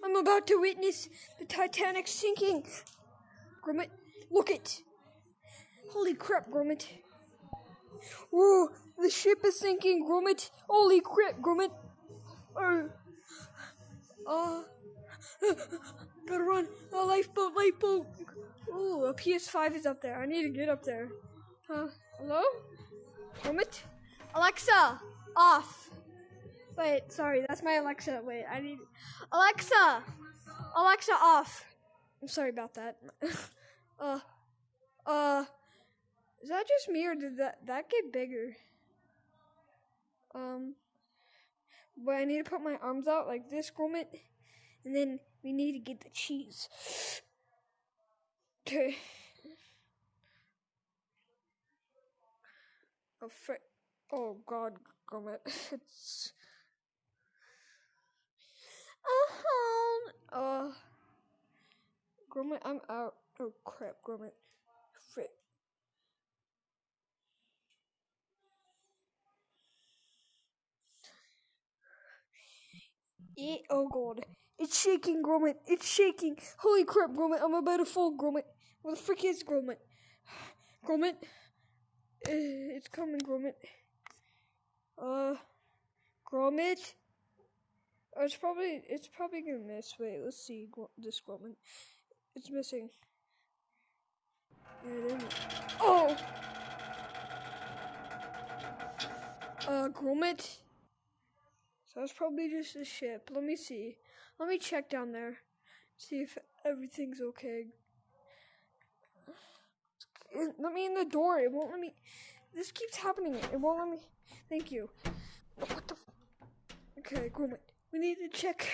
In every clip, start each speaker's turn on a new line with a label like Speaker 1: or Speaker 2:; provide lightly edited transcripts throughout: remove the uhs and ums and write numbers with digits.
Speaker 1: I'm about to witness the Titanic sinking. Gromit, look it. Holy crap, Gromit. Whoa, the ship is sinking, Gromit. Holy crap, Gromit. Gotta run. A lifeboat, lifeboat. Ooh, a PS5 is up there. I need to get up there. Hello? Gromit? Alexa, off. Wait, sorry, that's my Alexa. Wait, I need... Alexa! Alexa, off. I'm sorry about that. Is that just me or did that get bigger? But I need to put my arms out like this, Gromit. And then we need to get the cheese. Okay. Oh, frick. Oh, God, Gromit. It's... Gromit, I'm out. Oh, crap, Gromit. Frick. Oh, God. It's shaking, Gromit. It's shaking. Holy crap, Gromit. I'm about to fall, Gromit. Where the frick is Gromit? Gromit? It's coming, Gromit. Gromit? Oh, it's probably gonna miss. Wait, let's see this Gromit. It's missing. Yeah, oh! Gromit? So it's probably just a ship. Let me see. Let me check down there. See if everything's okay. Let me in the door. It won't let me. This keeps happening. It won't let me. Thank you. What the? Okay, Gromit. We need to check.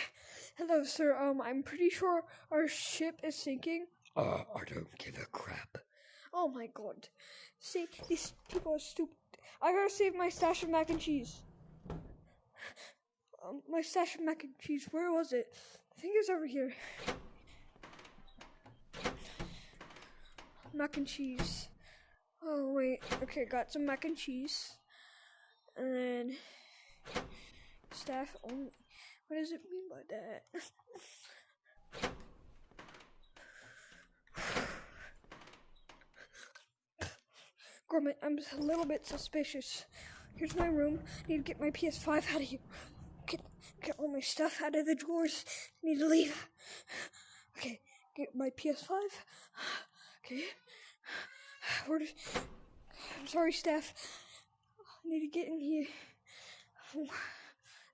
Speaker 1: Hello, sir. I'm pretty sure our ship is sinking.
Speaker 2: I don't give a crap.
Speaker 1: Oh my God. See, these people are stupid. I gotta save my stash of mac and cheese. My stash of mac and cheese. Where was it? I think it's over here. Mac and cheese. Oh wait. Okay, got some mac and cheese. And then staff only. What does it mean by that? Gromit, I'm a little bit suspicious. Here's my room. I need to get my PS5 out of here. Get all my stuff out of the drawers. I need to leave. Okay, get my PS5. Okay. I'm sorry, staff. I need to get in here.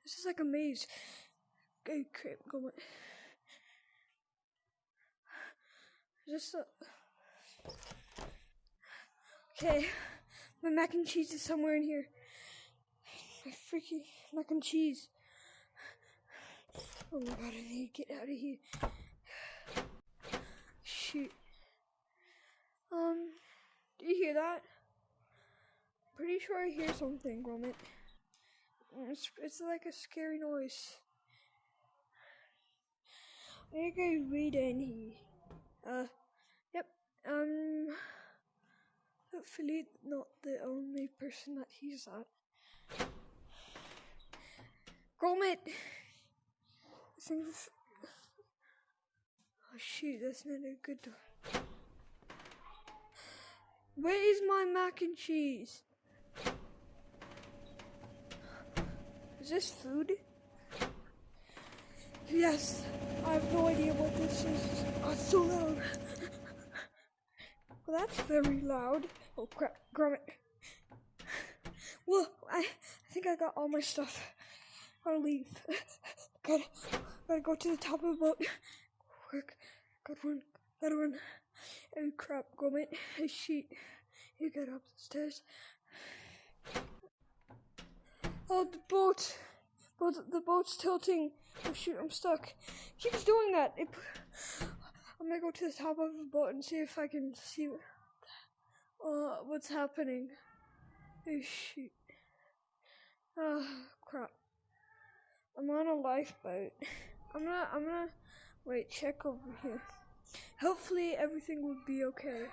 Speaker 1: This is like a maze. Okay, crap, Gromit. Is this Okay, my mac and cheese is somewhere in here. My freaking mac and cheese. Oh my God, I need to get out of here. Shoot. Do you hear that? Pretty sure I hear something, Gromit. It's like a scary noise. I think I read in here. Yep. Hopefully not the only person that hears that. Gromit! I think oh shoot, that's not a good door. Where is my mac and cheese? Is this food? Yes, I have no idea what this is. Oh, it's so loud. Well, that's very loud. Oh crap, Gromit. Well, I think I got all my stuff. I'll leave. Gotta go to the top of the boat. Quick, gotta run. Oh crap, Gromit. Hey, sheet. You get up the stairs. Oh, the boat. The boat's tilting. Oh shoot, I'm stuck. Keeps doing that. I'm gonna go to the top of the boat and see if I can see what's happening. Oh shoot. Oh crap. I'm on a lifeboat. I'm gonna wait, check over here. Hopefully everything will be okay.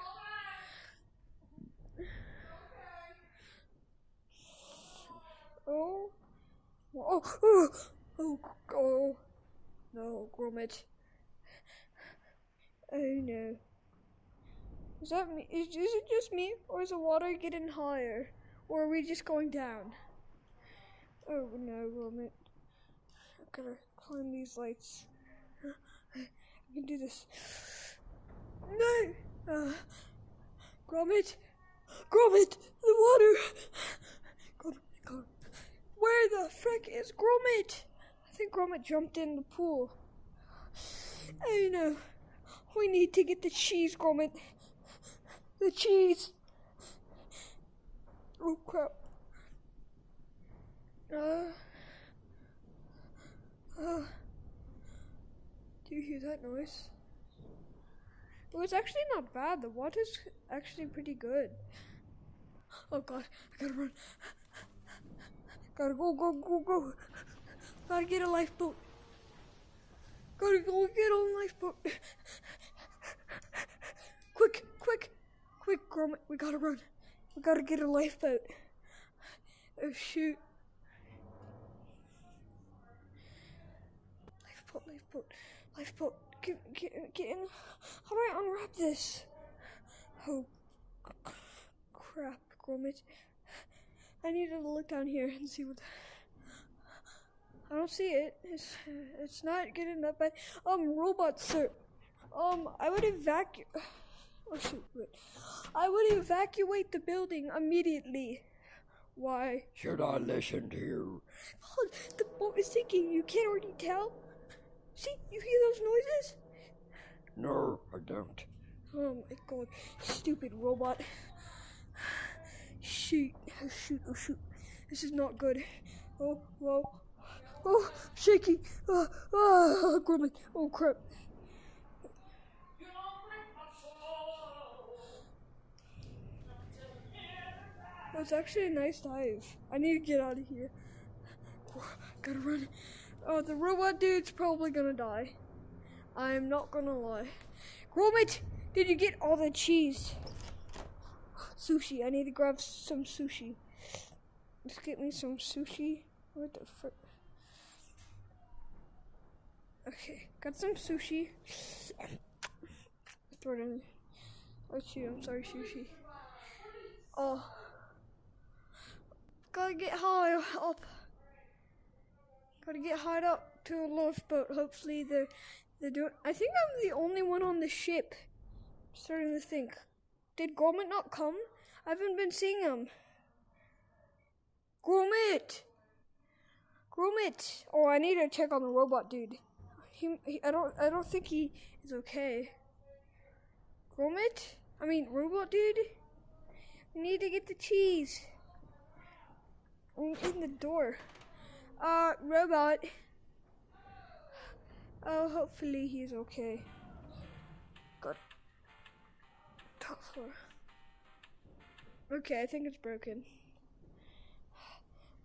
Speaker 1: Oh. No, gromit. Oh no. Is that me? Is it just me? Or is the water getting higher? Or are we just going down? Oh no, gromit. I gotta climb these lights. I can do this. No! Gromit! Gromit! The water! Gromit. Where the frick is Gromit? I think Gromit jumped in the pool. Oh no. We need to get the cheese, Gromit. The cheese. Oh crap. Do you hear that noise? It was actually not bad. The water's actually pretty good. Oh god, I gotta run. Gotta go. Gotta get a lifeboat. Gotta go get a lifeboat. Quick, Gromit, we gotta run. We gotta get a lifeboat. Oh shoot. Lifeboat. Get in. How do I unwrap this? Oh crap, Gromit. I need to look down here and see what. I don't see it. It's not getting that bad. Robot sir. I would evacuate. Oh shoot! Wait. I would evacuate the building immediately. Why?
Speaker 2: Should I listen to you?
Speaker 1: Oh, the boat is sinking. You can't already tell. See, you hear those noises?
Speaker 2: No, I don't.
Speaker 1: Oh my god, stupid robot. Shoot. This is not good. Oh, whoa. Oh, shaking. Gromit. Oh, crap. That's actually a nice dive. I need to get out of here. Gotta run. Oh, the robot dude's probably gonna die. I'm not gonna lie. Gromit, did you get all the cheese? Sushi. I need to grab some sushi. Let's get me some sushi. What the frick? Okay, got some sushi. Throw it in. Oh shoot, I'm sorry, sushi. Oh. Gotta get high up. Gotta get high up to a lifeboat. Hopefully they're doing. I think I'm the only one on the ship. I'm starting to think. Did Gromit not come? I haven't been seeing him. Gromit! Oh, I need to check on the robot dude. I don't think he is okay. Robot dude? We need to get the cheese. In the door. Robot. Oh, hopefully he's okay. God. Top floor. Okay, I think it's broken.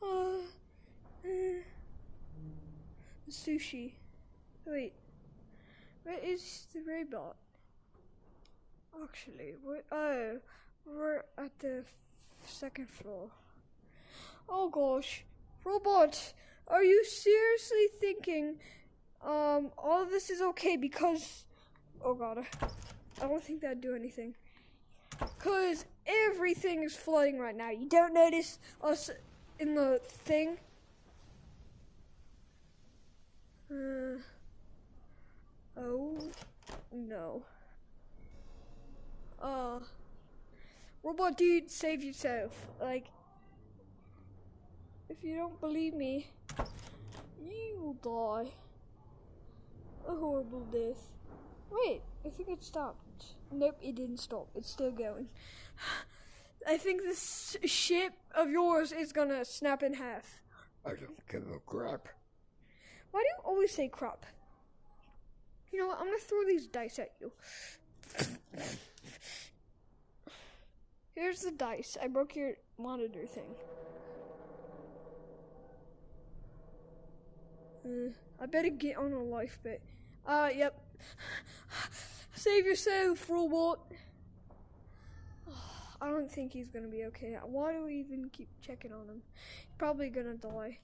Speaker 1: The sushi. Wait. Where is the robot? Actually, we're at the second floor. Oh gosh. Robot, are you seriously thinking all of this is okay because oh god, I don't think that'd do anything. Cause everything is flooding right now. You don't notice us in the thing? Oh no. Robot dude, save yourself. Like, if you don't believe me, you will die a horrible death. Wait, I think it stopped. Nope, it didn't stop. It's still going. I think this ship of yours is gonna snap in half.
Speaker 2: I don't give a crap.
Speaker 1: Why do you always say crap? You know what? I'm gonna throw these dice at you. Here's the dice. I broke your monitor thing. I better get on a lifeboat. Yep. Save yourself, robot. I don't think he's gonna be okay. Why do we even keep checking on him? He's probably gonna die.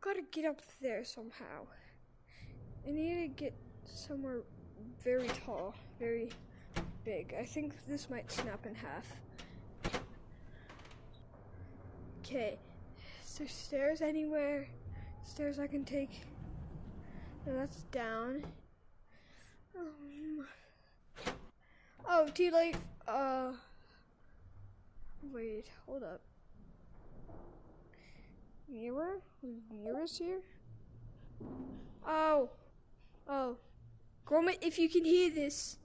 Speaker 1: Gotta get up there somehow. I need to get somewhere very tall, very big. I think this might snap in half. Okay, is there stairs anywhere? Stairs I can take? No, that's down. Oh, too late. Wait, hold up. Mirror? Mirrors here? Oh. Gromit, if you can hear this,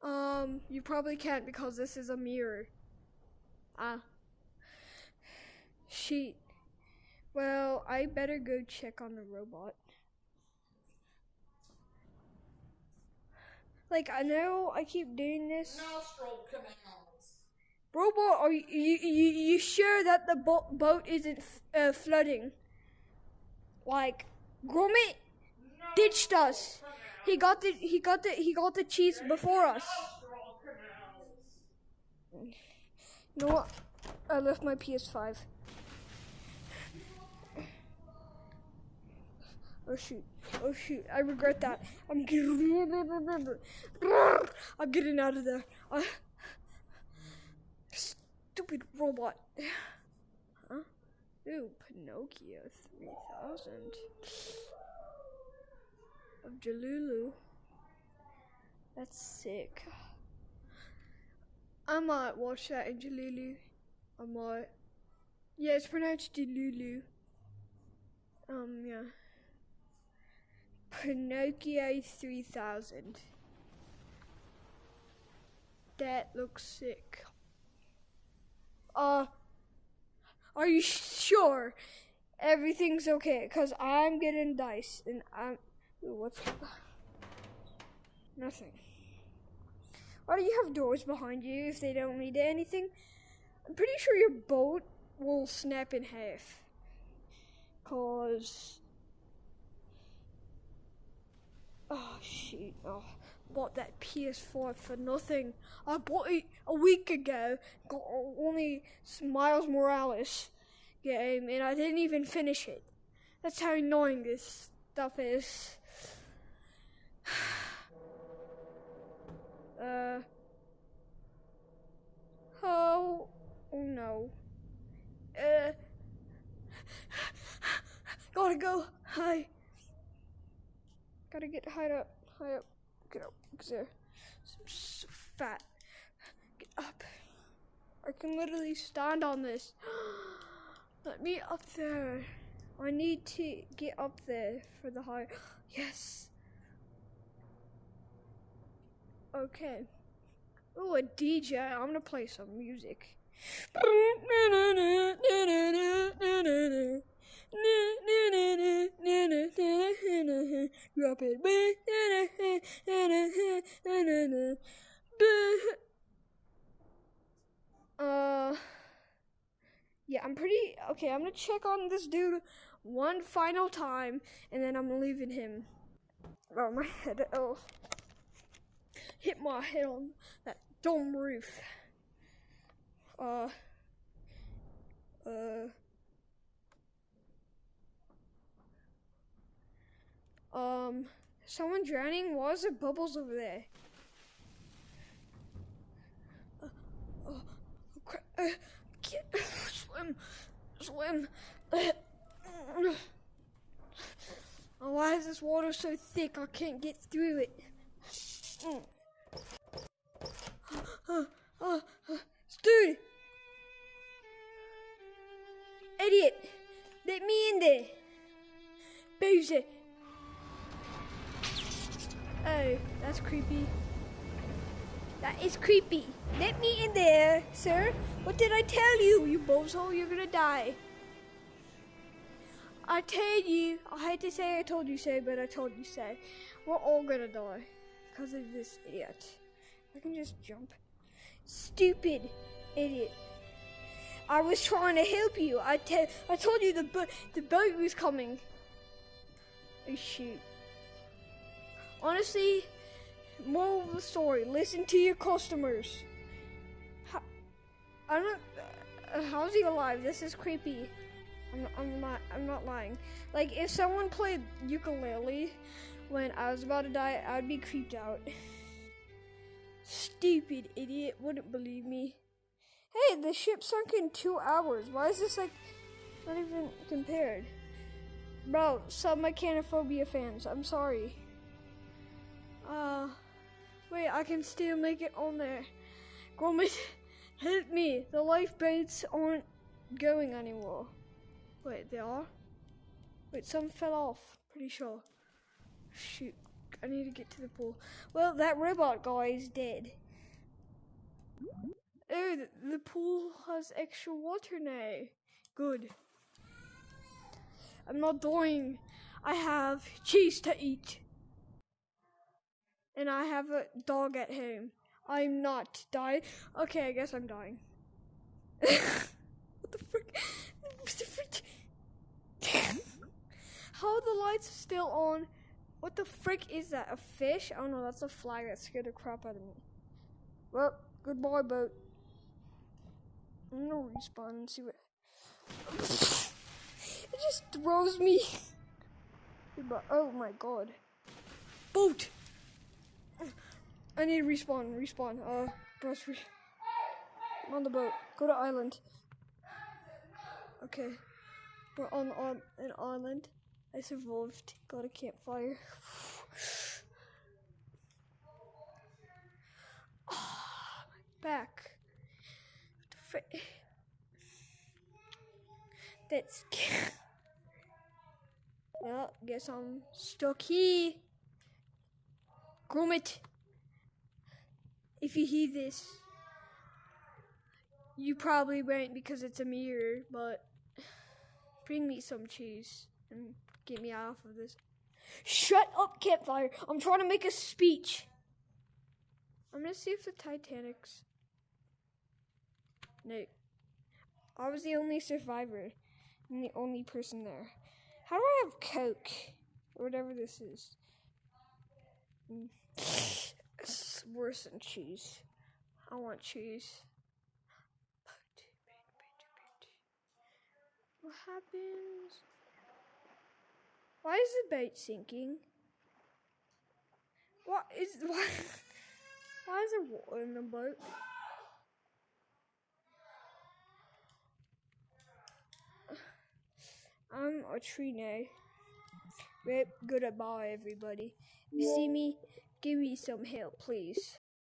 Speaker 1: you probably can't because this is a mirror. Shit. Well, I better go check on the robot. Like, I know I keep doing this.
Speaker 3: Nostril canals.
Speaker 1: Robot, are you sure that the boat isn't flooding? Like, Gromit ditched us. He got the cheese before us. You know what? I left my PS5. Oh shoot, I regret that. I'm getting out of there. Stupid robot. Huh? Ooh, Pinocchio 3000. Of Jalulu. That's sick. I might watch that in Jalulu. I might. Yeah, it's pronounced Jalulu. Yeah. Pinocchio 3000. That looks sick. Are you sure everything's okay? Cause I'm getting dice and I'm. Ooh, what's nothing? Why do you have doors behind you if they don't need anything? I'm pretty sure your boat will snap in half. Cause oh shit! Oh, bought that PS4 for nothing. I bought it a week ago. Got only Miles Morales game, and I didn't even finish it. That's how annoying this stuff is. Oh no. Gotta go. Hi. Gotta get high up. Get up. There. I'm so fat. Get up. I can literally stand on this. Let me up there. I need to get up there for the high. Yes. Okay. Oh, a DJ. I'm gonna play some music. Drop it. Yeah, I'm pretty okay. I'm gonna check on this dude one final time, and then I'm leaving him. Oh, my head. Oh, hit my head on that dome roof. Someone drowning? Why is there bubbles over there? Oh, crap. Swim. Oh, why is this water so thick? I can't get through it. Dude! Idiot! Let me in there! Boozer! Oh, that's creepy. That is creepy. Let me in there, sir. What did I tell you, you bozo? You're gonna die. I told you. I hate to say I told you so, but I told you so. We're all gonna die because of this idiot. I can just jump. Stupid idiot. I was trying to help you. I told you the boat was coming. Oh shoot. Honestly, moral of the story: listen to your customers. How's he alive? This is creepy. I'm not lying. Like, if someone played ukulele when I was about to die, I'd be creeped out. Stupid idiot, wouldn't believe me. Hey, the ship sunk in 2 hours. Why is this, like, not even compared? Bro, sub-mechanophobia fans, I'm sorry. Wait, I can still make it on there. Gromit, help me. The lifeboats aren't going anymore. Wait, they are? Wait, some fell off, pretty sure. Shoot, I need to get to the pool. Well, that robot guy is dead. Oh, the pool has extra water now. Good. I'm not dying. I have cheese to eat. And I have a dog at home. I'm not dying. Okay, I guess I'm dying. What the frick? What the frick? How are the lights still on? What the frick is that? A fish? Oh no, that's a flag that scared the crap out of me. Well, goodbye, boat. I'm gonna respawn and see what. It just throws me. Oh my god. Boat! I need to respawn. Press I'm on the boat. Go to island. Okay. We're on an island. I survived. Got a campfire. Back. That's. Well, guess I'm stuck here. Gromit, if you hear this, you probably won't because it's a mirror, but bring me some cheese and get me out of this. Shut up, campfire. I'm trying to make a speech. I'm gonna see if the Titanic's. No. I was the only survivor and the only person there. How do I have Coke? Or whatever this is. It's worse than cheese. I want cheese. What happens? Why is the boat sinking? Why is there water in the boat? I'm a tree now. Well, goodbye, everybody. If you see me, give me some help, please.